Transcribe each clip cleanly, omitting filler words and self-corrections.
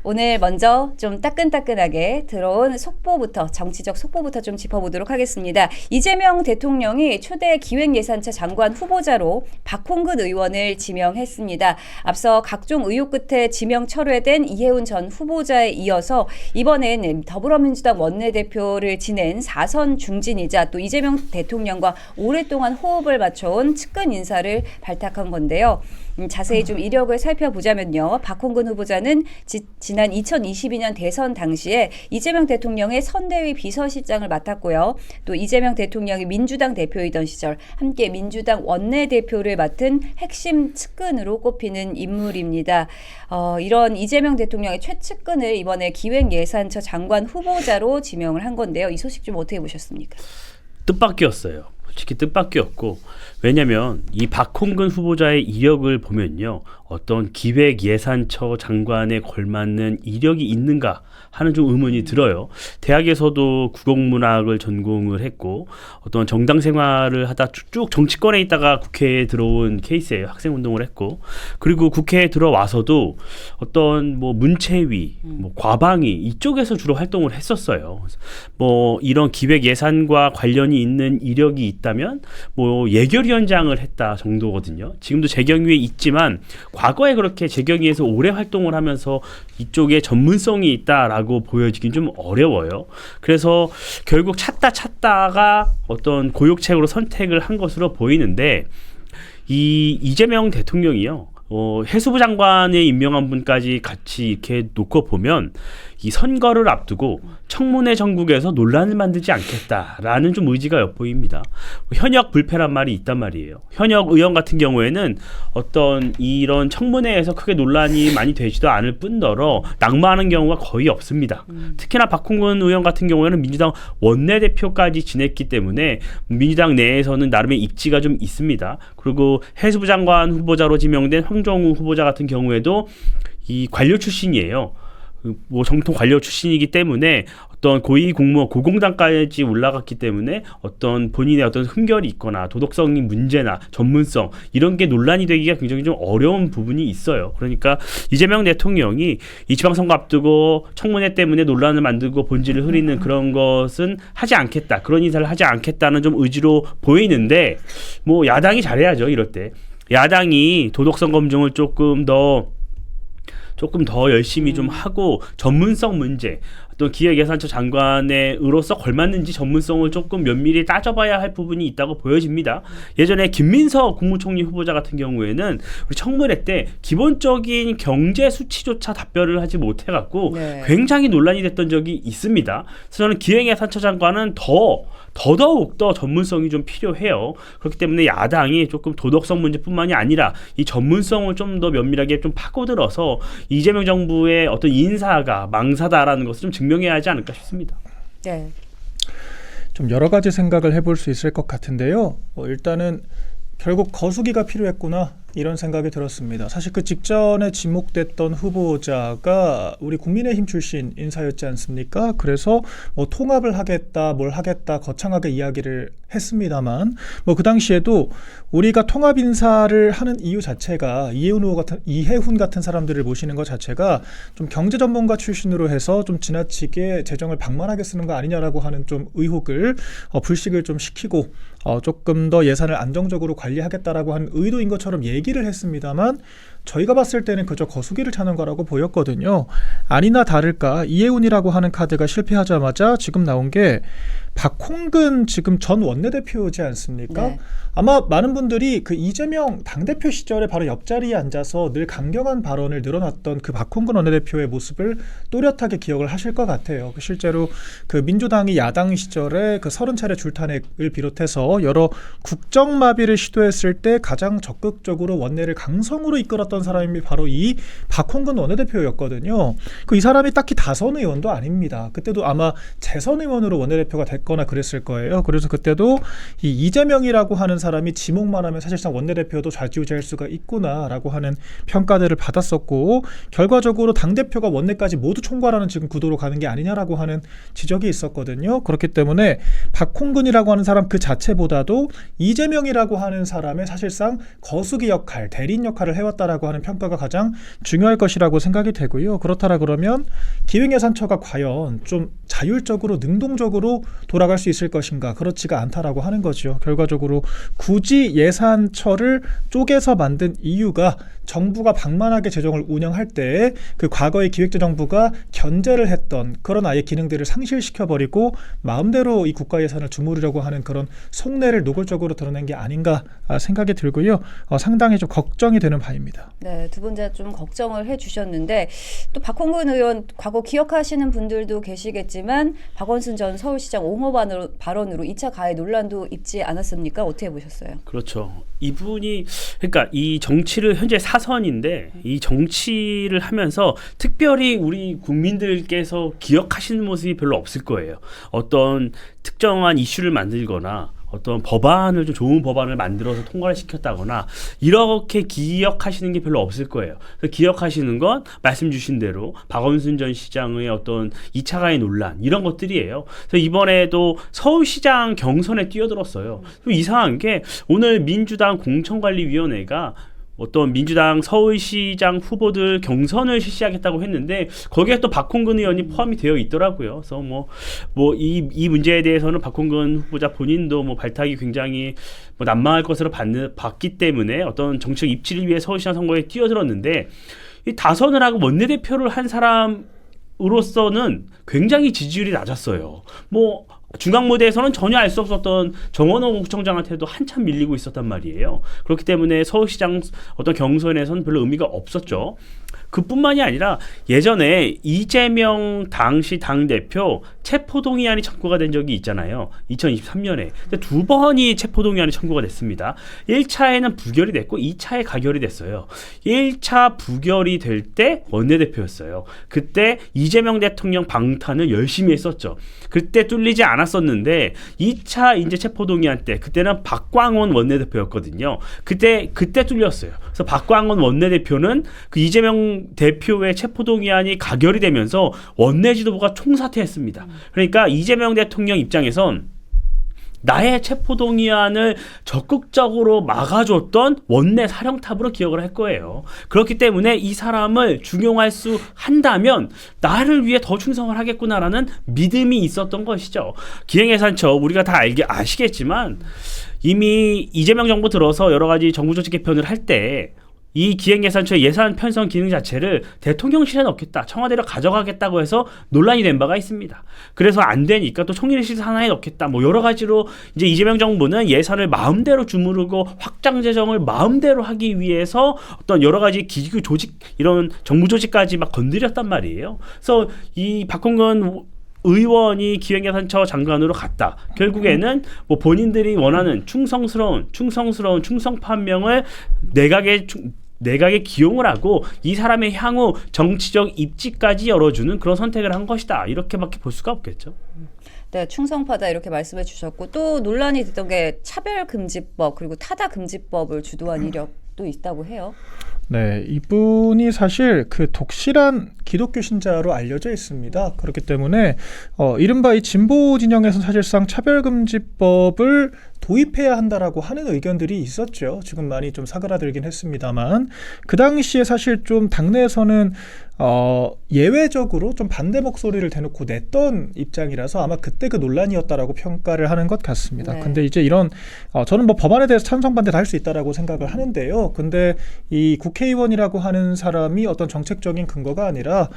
오늘 먼저 좀 따끈따끈하게 들어온 속보부터 정치적 속보부터 좀 짚어보도록 하겠습니다. 이재명 대통령이 초대 기획예산처 장관 후보자로 박홍근 의원을 지명했습니다. 앞서 각종 의혹 끝에 지명 철회된 이해운 전 후보자에 이어서 이번엔 더불어민주당 원내대표를 지낸 4선 중진이자 또 이재명 대통령과 오랫동안 호흡을 맞춰온 측근 인사를 발탁한 건데요. 자세히 좀 이력을 살펴보자면요. 박홍근 후보자는 지난 2022년 대선 당시에 이재명 대통령의 선대위 비서실장을 맡았고요. 또 이재명 대통령이 민주당 대표이던 시절 함께 민주당 원내대표를 맡은 핵심 측근으로 꼽히는 인물입니다. 이런 이재명 대통령의 최측근을 이번에 기획예산처 장관 후보자로 지명을 한 건데요. 이 소식 좀 어떻게 보셨습니까? 뜻밖이었어요. 솔직히 뜻밖이었고, 왜냐하면 이 박홍근 후보자의 이력을 보면요, 어떤 기획예산처 장관에 걸맞는 이력이 있는가 하는 좀 의문이 들어요. 대학에서도 국어문학을 전공을 했고 어떤 정당 생활을 하다 쭉 정치권에 있다가 국회에 들어온 케이스예요. 학생운동을 했고, 그리고 국회에 들어와서도 어떤 뭐 문체위, 뭐 과방위 이쪽에서 주로 활동을 했었어요. 뭐 이런 기획예산과 관련이 있는 이력이 있다면 뭐 예결위원장을 했다 정도거든요. 지금도 재경위에 있지만 과거에 그렇게 재경위에서 오래 활동을 하면서 이쪽에 전문성이 있다라고 보여지긴 좀 어려워요. 그래서 결국 찾다가 어떤 고육책으로 선택을 한 것으로 보이는데, 이 이재명 대통령이요, 해수부 장관에 임명한 분까지 같이 이렇게 놓고 보면 이 선거를 앞두고 청문회 전국에서 논란을 만들지 않겠다라는 좀 의지가 엿보입니다. 현역 불패란 말이 있단 말이에요. 현역 의원 같은 경우에는 어떤 이런 청문회에서 크게 논란이 많이 되지도 않을 뿐더러 낙마하는 경우가 거의 없습니다. 특히나 박홍근 의원 같은 경우에는 민주당 원내대표까지 지냈기 때문에 민주당 내에서는 나름의 입지가 좀 있습니다. 그리고 해수부 장관 후보자로 지명된 황정우 후보자 같은 경우에도 이 관료 출신이에요. 뭐 정통 관료 출신이기 때문에 어떤 고위 공무원 고공단까지 올라갔기 때문에 어떤 본인의 어떤 흠결이 있거나 도덕성이 문제나 전문성 이런 게 논란이 되기가 굉장히 좀 어려운 부분이 있어요. 그러니까 이재명 대통령이 이 지방선거 앞두고 청문회 때문에 논란을 만들고 본질을 흐리는 그런 것은 하지 않겠다, 그런 인사를 하지 않겠다는 좀 의지로 보이는데, 뭐 야당이 잘해야죠. 이럴 때 야당이 도덕성 검증을 조금 더 열심히 좀 하고 전문성 문제, 또 기획예산처 장관으로서 걸맞는지 전문성을 조금 면밀히 따져봐야 할 부분이 있다고 보여집니다. 예전에 김민석 국무총리 후보자 같은 경우에는 우리 청문회 때 기본적인 경제 수치조차 답변을 하지 못해갖고 굉장히 논란이 됐던 적이 있습니다. 그래서 저는 기획예산처 장관은 더더욱 더 전문성이 좀 필요해요. 그렇기 때문에 야당이 조금 도덕성 문제뿐만이 아니라 이 전문성을 좀 더 면밀하게 좀 파고들어서 이재명 정부의 어떤 인사가 망사다라는 것을 좀 증명해야 하지 않을까 싶습니다. 네. 좀 여러 가지 생각을 해볼 수 있을 것 같은데요. 일단은 결국 거수기가 필요했구나, 이런 생각이 들었습니다. 사실 그 직전에 지목됐던 후보자가 우리 국민의힘 출신 인사였지 않습니까? 그래서 뭐 통합을 하겠다, 뭘 하겠다 거창하게 이야기를 했습니다만, 뭐 그 당시에도 우리가 통합 인사를 하는 이유 자체가 이해훈 같은 사람들을 모시는 것 자체가 좀 경제 전문가 출신으로 해서 좀 지나치게 재정을 방만하게 쓰는 거 아니냐라고 하는 좀 의혹을 불식을 좀 시키고 조금 더 예산을 안정적으로 관리하겠다라고 하는 의도인 것처럼 얘기를 했습니다만, 저희가 봤을 때는 그저 거수기를 차는 거라고 보였거든요. 아니나 다를까 이해훈이라고 하는 카드가 실패하자마자 지금 나온 게 박홍근 지금 전 원내대표지 않습니까? 네. 아마 많은 분들이 그 이재명 당대표 시절에 바로 옆자리에 앉아서 늘 강경한 발언을 늘어놨던 그 박홍근 원내대표의 모습을 또렷하게 기억을 하실 것 같아요. 실제로 그 민주당이 야당 시절에 그 30차례 줄탄핵을 비롯해서 여러 국정마비를 시도했을 때 가장 적극적으로 원내를 강성으로 이끌었던 사람이 바로 이 박홍근 원내대표였거든요. 이 사람이 딱히 다선 의원도 아닙니다. 그때도 아마 재선 의원으로 원내대표가 됐거나 그랬을 거예요. 그래서 그때도 이 이재명이라고 하는 사람이 지목만 하면 사실상 원내대표도 좌지우지할 수가 있구나라고 하는 평가들을 받았었고, 결과적으로 당대표가 원내까지 모두 총괄하는 지금 구도로 가는 게 아니냐라고 하는 지적이 있었거든요. 그렇기 때문에 박홍근이라고 하는 사람 그 자체보다도 이재명이라고 하는 사람의 사실상 거수기 역할, 대리인 역할을 해왔다라고 있다라고 하는 평가가 가장 중요할 것이라고 생각이 되고요. 그렇다라 그러면 기획예산처가 과연 좀 자율적으로 능동적으로 돌아갈 수 있을 것인가? 그렇지가 않다라고 하는 거죠. 결과적으로 굳이 예산처를 쪼개서 만든 이유가 정부가 방만하게 재정을 운영할 때 그 과거의 기획재정부가 견제를 했던 그런 아예 기능들을 상실시켜버리고 마음대로 이 국가 예산을 주무르려고 하는 그런 속내를 노골적으로 드러낸 게 아닌가 생각이 들고요. 상당히 좀 걱정이 되는 바입니다. 네, 두 분 다 좀 걱정을 해주셨는데 또 박홍근 의원 과거 기억하시는 분들도 계시겠지만 박원순 전 서울시장 옹호 발언으로 2차 가해 논란도 있지 않았습니까? 어떻게 보셨어요? 그렇죠. 이분이 그러니까 이 정치를 현재 사선인데 이 정치를 하면서 특별히 우리 국민들께서 기억하시는 모습이 별로 없을 거예요. 어떤 특정한 이슈를 만들거나 어떤 법안을 좀 좋은 법안을 만들어서 통과를 시켰다거나 이렇게 기억하시는 게 별로 없을 거예요. 그래서 기억하시는 건 말씀 주신 대로 박원순 전 시장의 어떤 2차 가해 논란 이런 것들이에요. 그래서 이번에도 서울시장 경선에 뛰어들었어요. 좀 이상한 게 오늘 민주당 공천관리위원회가 어떤 민주당 서울시장 후보들 경선을 실시하겠다고 했는데 거기에 또 박홍근 의원이 포함이 되어 있더라고요. 그래서 이 문제에 대해서는 박홍근 후보자 본인도 발탁이 굉장히 난망할 것으로 봤기 때문에 어떤 정책 입지를 위해 서울시장 선거에 뛰어들었는데 이 다선을 하고 원내대표를 한 사람으로서는 굉장히 지지율이 낮았어요. 중앙 무대에서는 전혀 알 수 없었던 정원호 구청장한테도 한참 밀리고 있었단 말이에요. 그렇기 때문에 서울시장 어떤 경선에서는 별로 의미가 없었죠. 그뿐만이 아니라 예전에 이재명 당시 당대표 체포동의안이 청구가 된 적이 있잖아요. 2023년에. 두 번이 체포동의안이 청구가 됐습니다. 1차에는 부결이 됐고 2차에 가결이 됐어요. 1차 부결이 될 때 원내대표였어요. 그때 이재명 대통령 방탄을 열심히 했었죠. 그때 뚫리지 않았었는데 2차 이제 체포동의안 때 그때는 박광원 원내대표였거든요. 그때 뚫렸어요. 그래서 박광원 원내대표는 그 이재명 대표의 체포동의안이 가결이 되면서 원내지도부가 총사퇴했습니다. 그러니까 이재명 대통령 입장에선 나의 체포동의안을 적극적으로 막아줬던 원내 사령탑으로 기억을 할 거예요. 그렇기 때문에 이 사람을 중용할 수 한다면 나를 위해 더 충성을 하겠구나라는 믿음이 있었던 것이죠. 기획예산처 우리가 다 아시겠지만 이미 이재명 정부 들어서 여러 가지 정부 조직 개편을 할 때 이 기획예산처의 예산 편성 기능 자체를 대통령실에 넣겠다, 청와대로 가져가겠다고 해서 논란이 된 바가 있습니다. 그래서 안 되니까 또 총리실 산하에 넣겠다, 여러 가지로 이제 이재명 정부는 예산을 마음대로 주무르고 확장 재정을 마음대로 하기 위해서 어떤 여러 가지 기구 조직 이런 정부 조직까지 막 건드렸단 말이에요. 그래서 이 박홍근 의원이 기획예산처 장관으로 갔다. 결국에는 본인들이 원하는 충성스러운 충성파 한 명을 내각에 기용을 하고 이 사람의 향후 정치적 입지까지 열어주는 그런 선택을 한 것이다. 이렇게밖에 볼 수가 없겠죠. 네, 충성파다 이렇게 말씀해 주셨고 또 논란이 됐던 게 차별금지법 그리고 타다금지법을 주도한 이력도 있다고 해요. 네, 이분이 사실 그 독실한 기독교 신자로 알려져 있습니다. 그렇기 때문에 이른바 이 진보 진영에서는 사실상 차별금지법을 도입해야 한다라고 하는 의견들이 있었죠. 지금 많이 좀 사그라들긴 했습니다만 그 당시에 사실 좀 당내에서는 예외적으로 좀 반대 목소리를 대놓고 냈던 입장이라서 아마 그때 그 논란이었다라고 평가를 하는 것 같습니다. 네. 근데 이제 이런 저는 법안에 대해서 찬성 반대 다 할 수 있다라고 생각을 하는데요. 근데 이 국회의원이라고 하는 사람이 어떤 정책적인 근거가 아니라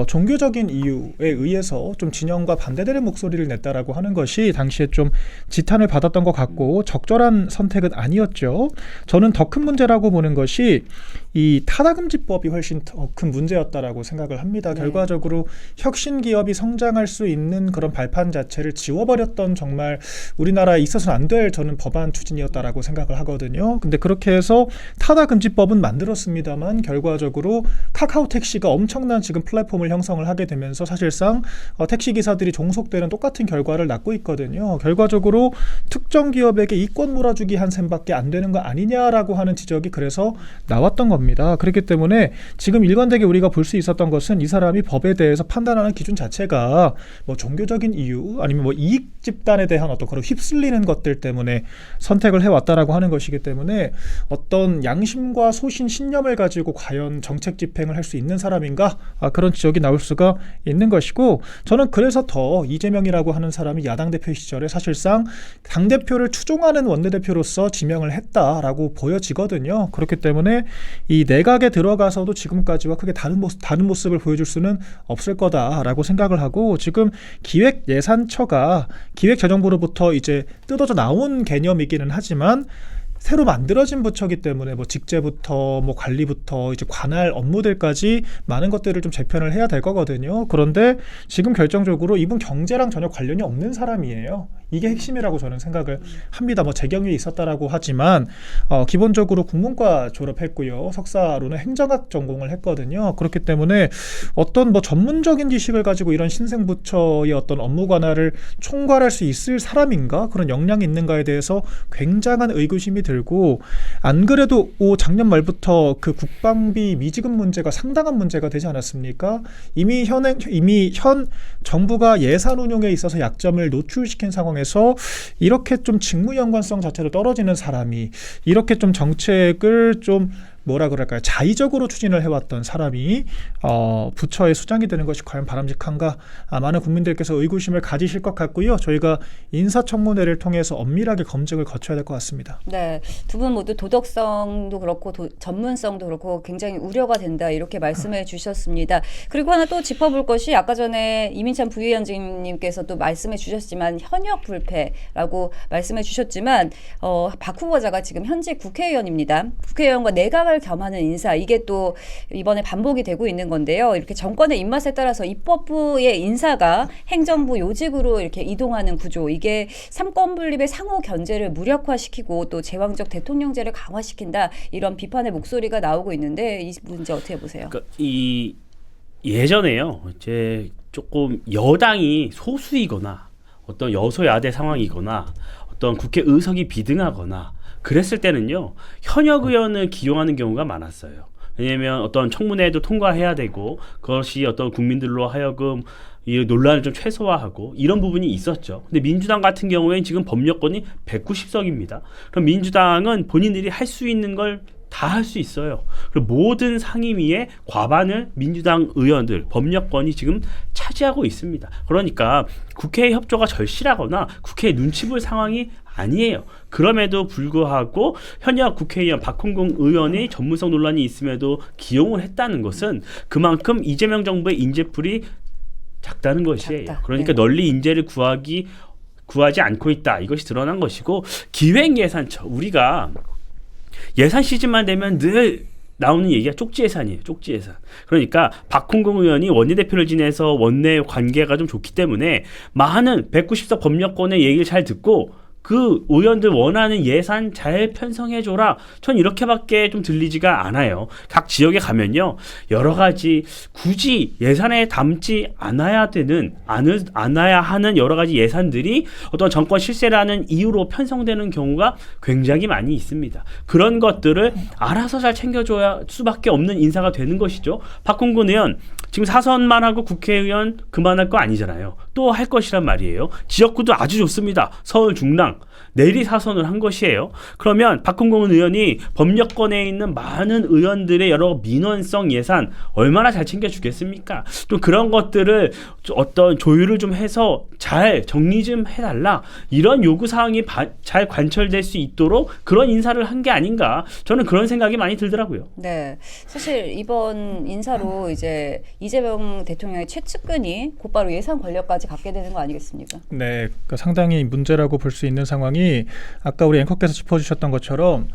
종교적인 이유에 의해서 좀 진영과 반대되는 목소리를 냈다라고 하는 것이 당시에 좀 지탄을 받았던 것 같고 적절한 선택은 아니었죠. 저는 더 큰 문제라고 보는 것이 이 타다금지법이 훨씬 더 큰 문제였다라고 생각을 합니다. 네. 결과적으로 혁신 기업이 성장할 수 있는 그런 발판 자체를 지워버렸던 정말 우리나라에 있어서는 안 될 저는 법안 추진이었다라고 생각을 하거든요. 근데 그렇게 해서 타다금지법은 만들었습니다만 결과적으로 카카오 택시가 엄청난 지금 플랫폼을 형성을 하게 되면서 사실상 택시 기사들이 종속되는 똑같은 결과를 낳고 있거든요. 결과적으로 특정 기업에게 이권 몰아주기 한 셈밖에 안 되는 거 아니냐라고 하는 지적이 그래서 나왔던 겁니다. 겁니다. 그렇기 때문에 지금 일관되게 우리가 볼 수 있었던 것은 이 사람이 법에 대해서 판단하는 기준 자체가 뭐 종교적인 이유 아니면 뭐 이익 집단에 대한 어떤 그런 휩쓸리는 것들 때문에 선택을 해왔다라고 하는 것이기 때문에 어떤 양심과 소신, 신념을 가지고 과연 정책 집행을 할 수 있는 사람인가? 그런 지적이 나올 수가 있는 것이고, 저는 그래서 더 이재명이라고 하는 사람이 야당 대표 시절에 사실상 당대표를 추종하는 원내대표로서 지명을 했다라고 보여지거든요. 그렇기 때문에 이 내각에 들어가서도 지금까지와 크게 다른 모습을 보여줄 수는 없을 거다라고 생각을 하고, 지금 기획예산처가 기획재정부로부터 이제 뜯어져 나온 개념이기는 하지만 새로 만들어진 부처기 때문에 뭐 직제부터 뭐 관리부터 이제 관할 업무들까지 많은 것들을 좀 재편을 해야 될 거거든요. 그런데 지금 결정적으로 이분 경제랑 전혀 관련이 없는 사람이에요. 이게 핵심이라고 저는 생각을 합니다. 뭐 재경위에 있었다라고 하지만 기본적으로 국문과 졸업했고요. 석사로는 행정학 전공을 했거든요. 그렇기 때문에 어떤 뭐 전문적인 지식을 가지고 이런 신생부처의 어떤 업무 관할을 총괄할 수 있을 사람인가? 그런 역량이 있는가에 대해서 굉장한 의구심이 들고, 안 그래도 작년 말부터 그 국방비 미지급 문제가 상당한 문제가 되지 않았습니까? 이미 현 정부가 예산 운용에 있어서 약점을 노출시킨 상황에서 이렇게 좀 직무 연관성 자체도 떨어지는 사람이 이렇게 좀 정책을 좀 뭐라 그럴까요? 자의적으로 추진을 해왔던 사람이 부처의 수장이 되는 것이 과연 바람직한가? 많은 국민들께서 의구심을 가지실 것 같고요. 저희가 인사청문회를 통해서 엄밀하게 검증을 거쳐야 될 것 같습니다. 네, 두 분 모두 도덕성도 그렇고 전문성도 그렇고 굉장히 우려가 된다 이렇게 말씀해 주셨습니다. 그리고 하나 또 짚어볼 것이 아까 전에 이민찬 부위원장님께서 또 말씀해 주셨지만 현역 불패라고 말씀해 주셨지만 박 후보자가 지금 현직 국회의원입니다. 국회의원과 내각을 겸하는 인사, 이게 또 이번에 반복이 되고 있는 건데요. 이렇게 정권의 입맛에 따라서 입법부의 인사가 행정부 요직으로 이렇게 이동하는 구조, 이게 삼권 분립의 상호 견제를 무력화시키고 또 제왕적 대통령제를 강화시킨다, 이런 비판의 목소리가 나오고 있는데 이 문제 어떻게 보세요? 그러니까 이 예전에요, 이제 조금 여당이 소수이거나 어떤 여소야대 상황이거나 어떤 국회 의석이 비등하거나 그랬을 때는요, 현역 의원을 기용하는 경우가 많았어요. 왜냐하면 어떤 청문회도 통과해야 되고 그것이 어떤 국민들로 하여금 이 논란을 좀 최소화하고 이런 부분이 있었죠. 근데 민주당 같은 경우에는 지금 법력권이 190석입니다. 그럼 민주당은 본인들이 할 수 있는 걸 다 할 수 있어요. 그리고 모든 상임위의 과반을 민주당 의원들, 법력권이 지금 차지하고 있습니다. 그러니까 국회의 협조가 절실하거나 국회에 눈치 볼 상황이 아니에요. 그럼에도 불구하고 현역 국회의원 박홍근 의원이 전문성 논란이 있음에도 기용을 했다는 것은 그만큼 이재명 정부의 인재풀이 작다는 것이에요. 작다. 그러니까 네. 널리 인재를 구하지 않고 있다. 이것이 드러난 것이고, 기획예산처, 우리가 예산 시즌만 되면 늘 나오는 얘기가 쪽지 예산이에요. 쪽지 예산. 그러니까 박홍근 의원이 원내대표를 지내서 원내 관계가 좀 좋기 때문에 많은 190석 법력권의 얘기를 잘 듣고 그 의원들 원하는 예산 잘 편성해줘라. 전 이렇게밖에 좀 들리지가 않아요. 각 지역에 가면요, 여러 가지 굳이 예산에 담지 않아야 하는 여러 가지 예산들이 어떤 정권 실세라는 이유로 편성되는 경우가 굉장히 많이 있습니다. 그런 것들을 알아서 잘 챙겨줘야 수밖에 없는 인사가 되는 것이죠. 박홍근 의원 지금 사선만 하고 국회의원 그만할 거 아니잖아요. 또 할 것이란 말이에요. 지역구도 아주 좋습니다. 서울 중랑 내리 사선을 한 것이에요. 그러면 박홍근 의원이 법력권에 있는 많은 의원들의 여러 민원성 예산 얼마나 잘 챙겨주겠습니까? 또 그런 것들을 어떤 조율을 좀 해서 잘 정리 좀 해달라, 이런 요구사항이 잘 관철될 수 있도록 그런 인사를 한 게 아닌가, 저는 그런 생각이 많이 들더라고요. 네, 사실 이번 인사로 이제 이재명 대통령의 최측근이 곧바로 예산 권력까지 갖게 되는 거 아니겠습니까? 네, 그러니까 상당히 문제라고 볼 수 있는 상황이, 아까 우리 앵커께서 짚어주셨던 것처럼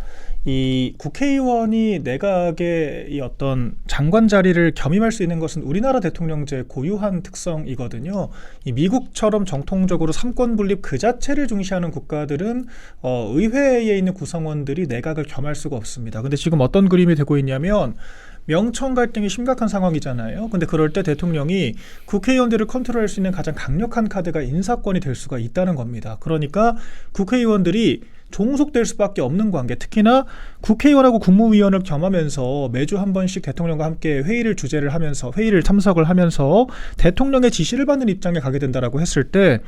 이 국회의원이 내각의 이 어떤 장관 자리를 겸임할 수 있는 것은 우리나라 대통령제 고유한 특성이거든요. 이 미국처럼 정통적으로 삼권 분립 그 자체를 중시하는 국가들은 의회에 있는 구성원들이 내각을 겸할 수가 없습니다. 근데 지금 어떤 그림이 되고 있냐면, 명청 갈등이 심각한 상황이잖아요. 근데 그럴 때 대통령이 국회의원들을 컨트롤할 수 있는 가장 강력한 카드가 인사권이 될 수가 있다는 겁니다. 그러니까 국회의원들이 종속될 수밖에 없는 관계. 특히나 국회의원하고 국무위원을 겸하면서 매주 한 번씩 대통령과 함께 회의를 주재를 하면서 회의를 참석을 하면서 대통령의 지시를 받는 입장에 가게 된다라고 했을 때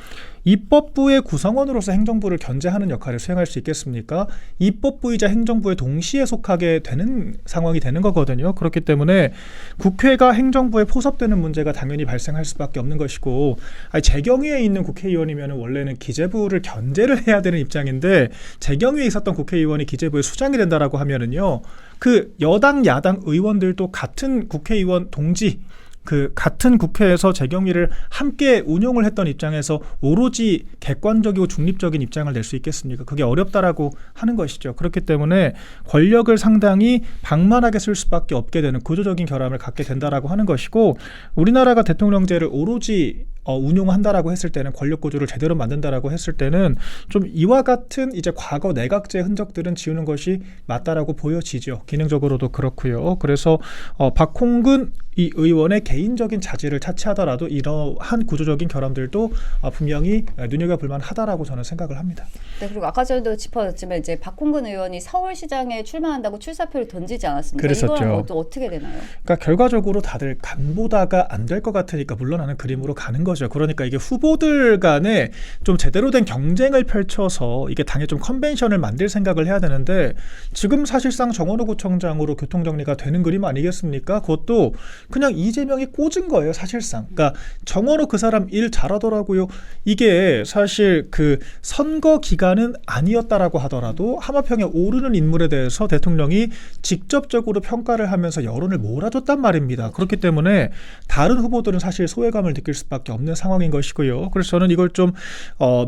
입법부의 구성원으로서 행정부를 견제하는 역할을 수행할 수 있겠습니까? 입법부이자 행정부에 동시에 속하게 되는 상황이 되는 거거든요. 그렇기 때문에 국회가 행정부에 포섭되는 문제가 당연히 발생할 수밖에 없는 것이고, 재경위에 있는 국회의원이면 원래는 기재부를 견제를 해야 되는 입장인데 재경위에 있었던 국회의원이 기재부의 수장이 된다라고 하면은요, 그 여당 야당 의원들도 같은 국회의원 동지, 그 같은 국회에서 재경위를 함께 운용을 했던 입장에서 오로지 객관적이고 중립적인 입장을 낼 수 있겠습니까? 그게 어렵다라고 하는 것이죠. 그렇기 때문에 권력을 상당히 방만하게 쓸 수밖에 없게 되는 구조적인 결함을 갖게 된다라고 하는 것이고, 우리나라가 대통령제를 오로지 운용한다라고 했을 때는, 권력 구조를 제대로 만든다라고 했을 때는 좀 이와 같은 이제 과거 내각제 흔적들은 지우는 것이 맞다라고 보여지죠. 기능적으로도 그렇고요. 그래서 박홍근 이 의원의 개인적인 자질을 차치하더라도 이러한 구조적인 결함들도 분명히 눈여겨볼 만하다라고 저는 생각을 합니다. 네, 그리고 아까 전에도 짚어졌지만 이제 박홍근 의원이 서울시장에 출마한다고 출사표를 던지지 않았습니까? 그랬었죠. 이거는 또 어떻게 되나요? 그러니까 결과적으로 다들 간보다가 안 될 것 같으니까 물러나는 그림으로 가는 거죠. 그러니까 이게 후보들 간에 좀 제대로 된 경쟁을 펼쳐서 이게 당에 좀 컨벤션을 만들 생각을 해야 되는데, 지금 사실상 정원호 구청장으로 교통정리가 되는 그림 아니겠습니까? 그것도 그냥 이재명이 꽂은 거예요, 사실상. 그러니까 정원호 그 사람 일 잘하더라고요. 이게 사실 그 선거 기간은 아니었다라고 하더라도 하마평에 오르는 인물에 대해서 대통령이 직접적으로 평가를 하면서 여론을 몰아줬단 말입니다. 그렇기 때문에 다른 후보들은 사실 소외감을 느낄 수밖에 없는 상황인 것이고요. 그래서 저는 이걸 좀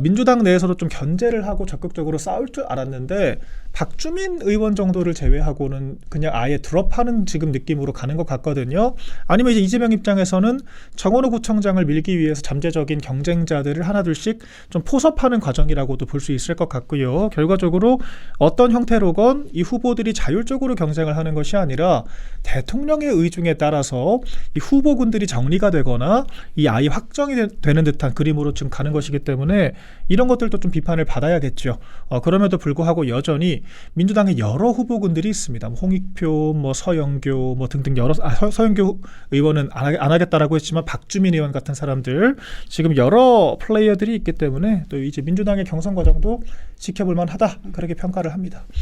민주당 내에서도 좀 견제를 하고 적극적으로 싸울 줄 알았는데, 박주민 의원 정도를 제외하고는 그냥 아예 드롭하는 지금 느낌으로 가는 것 같거든요. 아니면 이제 이재명 입장에서는 정원호 구청장을 밀기 위해서 잠재적인 경쟁자들을 하나둘씩 좀 포섭하는 과정이라고도 볼 수 있을 것 같고요. 결과적으로 어떤 형태로건 이 후보들이 자율적으로 경쟁을 하는 것이 아니라 대통령의 의중에 따라서 이 후보군들이 정리가 되거나 이 아예 확정이 되는 듯한 그림으로 지금 가는 것이기 때문에 이런 것들도 좀 비판을 받아야겠죠. 그럼에도 불구하고 여전히 민주당의 여러 후보군들이 있습니다. 홍익표, 서영교 등등 여러 서영교 의원은 안 하겠다라고 했지만 박주민 의원 같은 사람들, 지금 여러 플레이어들이 있기 때문에 또 이제 민주당의 경선 과정도 지켜볼 만하다, 그렇게 평가를 합니다.